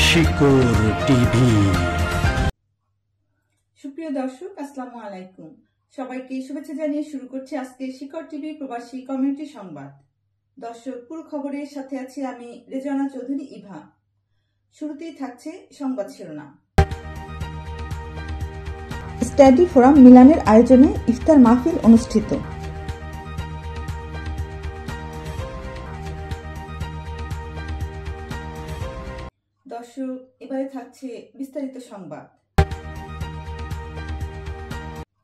শিকড় টিভি। সুপ্রিয় দর্শক, আসসালামু আলাইকুম। সবাইকে শুভেচ্ছা জানিয়ে শুরু করছি আজকে শিকড় টিভি প্রবাসী কমিউনিটি সংবাদ। দর্শক, পুরো খবরের সাথে আছি আমি রেজানা চৌধুরী ইভা। শুরুতেই থাকছে সংবাদ শিরোনাম। স্টাডি ফোরাম মিলানের আয়োজনে ইফতার মাহফিল অনুষ্ঠিত। দর্শক, এবারে থাকছে বিস্তারিত সংবাদ।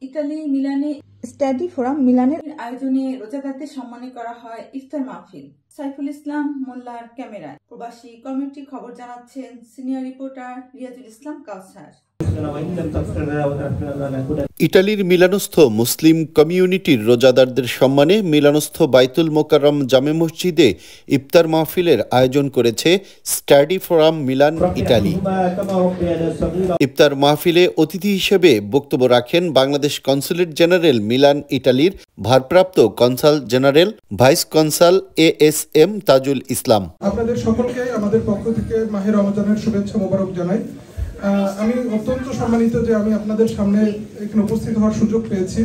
ইতালি মিলানে স্টাডি ফোরাম মিলানের আয়োজনে রোজাদারদের সম্মানিত করা হয় ইফতার মাহফিল। সাইফুল ইসলাম মোল্লার ক্যামেরায়। প্রবাসী কমিউনিটি খবর জানাচ্ছেন সিনিয়র রিপোর্টার রিয়াজুল ইসলাম কাউসার। ইটালির মিলানস্থ মুসলিম কমিউনিটির রোজাদারদের সম্মানে মিলানস্থ বাইতুল মোকাররম জামে মসজিদে ইফতার মাহফিলের আয়োজন করেছে স্টাডি ফোরাম মিলান ইটালি। ইফতার মাহফিলে অতিথি হিসেবে বক্তব্য রাখেন বাংলাদেশ কনসুলেট জেনারেল মিলান ইটালির ভারপ্রাপ্ত consul general vice consul ASM Tajul Islam. আপনাদের সকলকে আমাদের পক্ষ থেকে মাহে রমজানের শুভেচ্ছা মোবারক জানাই। আমি অত্যন্ত সম্মানিত যে আমি আপনাদের সামনে এখানে উপস্থিত হওয়ার সুযোগ পেয়েছি।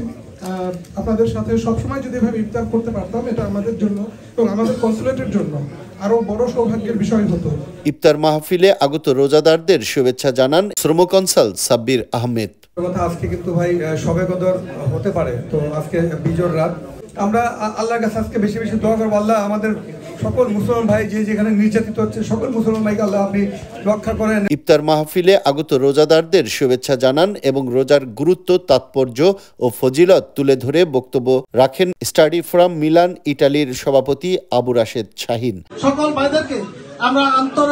আপনাদের সাথে সবসময় যদি এভাবে ইফতার করতে পারতাম, এটা আমাদের জন্য এবং আমাদের কনসুলেটের জন্য আরো বড় সৌভাগ্যের বিষয় হতো। ইফতার মাহফিলে আগত রোজাদারদের শুভেচ্ছা জানান শ্রম কনসাল সাব্বির আহমেদ। আজকে কিন্তু ভাই শবে কদর হতে পারে, তো আজকে বিজোর রাত। আমরা আল্লাহর কাছে আজকে বেশি বেশি দোয়া করবো, আল্লাহ আমাদের সকল মুসলমান ভাই যে যেখানে নির্যাতিত হচ্ছে সকল মুসলমান ভাইকে আল্লাহ আপনি রক্ষা করেন। ইফতার মাহফিলে আগত রোজাদারদের শুভেচ্ছা জানান এবং রোজার গুরুত্ব, তাৎপর্য ও ফজিলত তুলে ধরে বক্তব্য রাখেন স্টাডি ফোরাম মিলান ইটালির সভাপতি আবু রাশেদ শাহিন। সকল ভাইদেরকে আমরা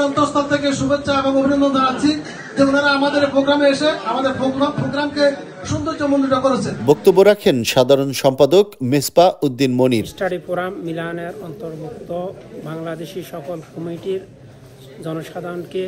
অন্তঃস্থল থেকে শুভেচ্ছা এবং অভিনন্দন জানাচ্ছি যে ওনারা আমাদের প্রোগ্রামে এসে আমাদের প্রোগ্রামকে সৌন্দর্যমণ্ডিত করেছেন। বক্তব্য রাখেন সাধারণ সম্পাদক মেসবা উদ্দিন মনির। স্টাডি ফোরাম মিলানের অন্তর্ভুক্ত বাংলাদেশি সকল কমিটির জনসাধারণকে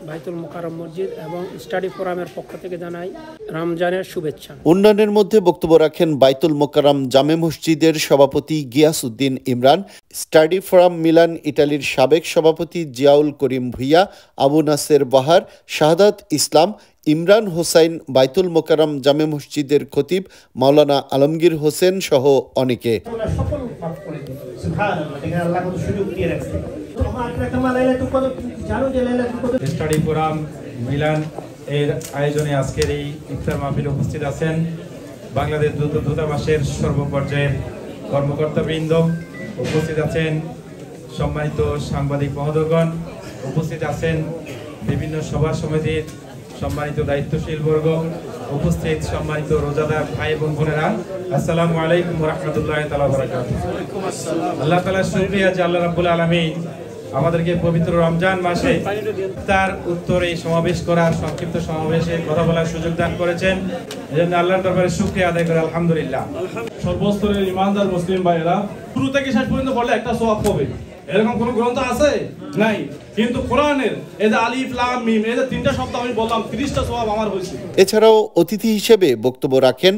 বাইতুল মোকাররম মসজিদ এবং স্টাডি ফোরামের পক্ষ থেকে জানাই রমজানের শুভেচ্ছা। উন্নয়নের মধ্যে বক্তব্য রাখেন বাইতুল মোকাররম জামে মসজিদের সভাপতি Giash Uddin Imran, study forum Milan ইটালির সাবেক সভাপতি জিয়াউল করিম ভুইয়া, আবু নাসের বাহার, শাহাদাত ইসলাম, ইমরান হোসাইন, বাইতুল মোকাররম জামে মসজিদের খতিব মাওলানা আলমগীর হোসেন সহ অনেকে। স্টাডি ফোরাম মিলান এর আয়োজনে আজকের এই ইফতার মাহফিলে উপস্থিত আছেন বাংলাদেশ দূতাবাসের সর্বপর্যায়ের কর্মকর্তাবৃন্দ, উপস্থিত আছেন সম্মানিত সাংবাদিক মহোদয়গণ, উপস্থিত আছেন বিভিন্ন সভা সমিতির সম্মানিত দায়িত্বশীল বর্গ, উপস্থিত সম্মানিত রোজাদার ভাই এবং বোনেরা, আসসালামু আলাইকুম ওয়া রাহমাতুল্লাহি তাআলা ওয়া বারাকাতুহু। আল্লাহ তাআলার শুকরিয়া যে আল্লাহ রাব্বুল আলামিন আমাদেরকে পবিত্র রমজান মাসে তার উত্তরে সমাবেশ করার, সংক্ষিপ্ত সমাবেশে কথা বলার সুযোগ দান করেছেন। এজন্য আল্লাহর দরবারে শুকরিয়া আদায় করে আলহামদুলিল্লাহ। সর্বস্তরের ইমানদার মুসলিম ভাইয়েরা, শুরু থেকে শেষ পর্যন্ত পড়লে একটা সওয়াব হবে, এরকম কোন গ্রন্থ আছে নাই, কিন্তু কোরআনের এই যে আলিফ লাম মিম এই যে তিনটা শব্দ আমি বললাম 30টা সওয়াব আমার হয়েছে। এছাড়াও অতিথি হিসেবে বক্তব্য রাখেন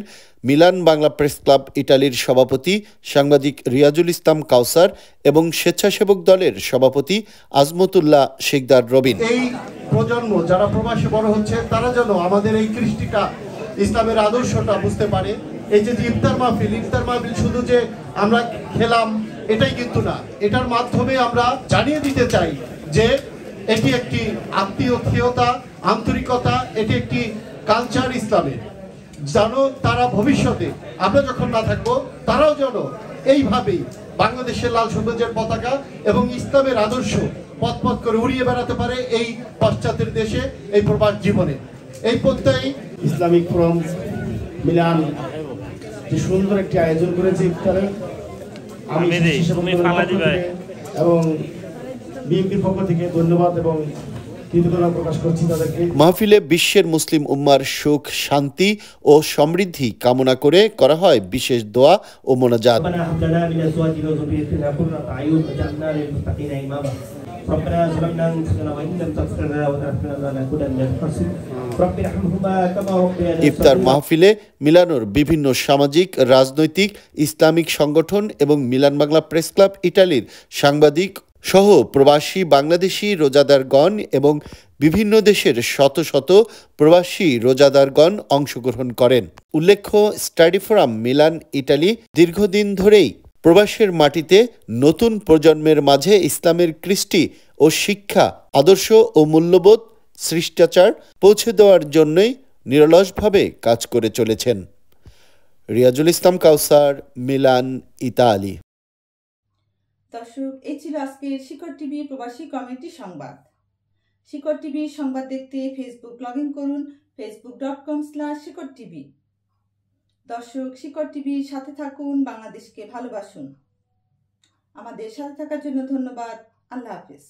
মিলান বাংলা প্রেস ক্লাব ইটালির সভাপতি সাংবাদিক রিয়াজুল ইসলাম কাউসার এবং স্বেচ্ছাসেবক দলের সভাপতি আজমতুল্লাহ শেখদার রবিন। এই প্রজন্ম যারা প্রবাসী বড় হচ্ছে তারা যেন আমাদের এই কৃষ্টিটা, ইসলামের আদর্শটা বুঝতে পারে। এই যে ইফতার মাহফিল শুধু যে আমরা খেলাম এটাই কিন্তু না, এটার মাধ্যমে আমরা জানিয়ে দিতে চাই যে এটি একটি আত্মীয়তা, আন্তরিকতা, এটি একটি কালচার ইসলামের। যেন তারা ভবিষ্যতে আমরা যখন না থাকবো তারাও যেন এইভাবেই বাংলাদেশের লাল সবুজের পতাকা এবং ইসলামের আদর্শ পথ করে উড়িয়ে বেড়াতে পারে এই পাশ্চাত্যের দেশে, এই প্রবাস জীবনে। এই প্রত্যয় ইসলামিক ফোরাম মিলান যে সুন্দর একটি আয়োজন করেছে ইফতারের, এবং বিএনপির পক্ষ থেকে ধন্যবাদ এবং কৃতজ্ঞতা প্রকাশ করছি তাদেরকে। মাহফিলে বিশ্বের মুসলিম উম্মার সুখ, শান্তি ও সমৃদ্ধি কামনা করে করা হয় বিশেষ দোয়া ও মোনাজাত। ইফতার মাহফিলে মিলানোর বিভিন্ন সামাজিক, রাজনৈতিক, ইসলামিক সংগঠন এবং মিলান বাংলা প্রেস ক্লাব ইটালির সাংবাদিক সহ প্রবাসী বাংলাদেশি রোজাদারগণ এবং বিভিন্ন দেশের শত শত প্রবাসী রোজাদারগণ অংশগ্রহণ করেন। উল্লেখ্য, স্টাডি ফোরাম মিলান ইটালি দীর্ঘদিন ধরেই প্রবাসের মাটিতে নতুন প্রজন্মের মাঝে ইসলামের কৃষ্টি ও শিক্ষা, আদর্শ ও মূল্যবোধ শিষ্টাচার পৌঁছে দেওয়ার জন্যই নিরলসভাবে কাজ করে চলেছেন। রিয়াজুল ইসলাম কাউসার, মিলান, ইতালি। দর্শক, এই ছিল আজকের শিকড় টিভি প্রবাসী কমিউনিটি সংবাদ। শিকড় টিভি সংবাদ দেখতে ফেসবুক লগ ইন করুন facebook.com/শিকড় টিভি। দর্শক, শিকড় টিভির সাথে থাকুন, বাংলাদেশকে ভালোবাসুন। আমাদের সাথে থাকার জন্য ধন্যবাদ। আল্লাহ হাফেজ।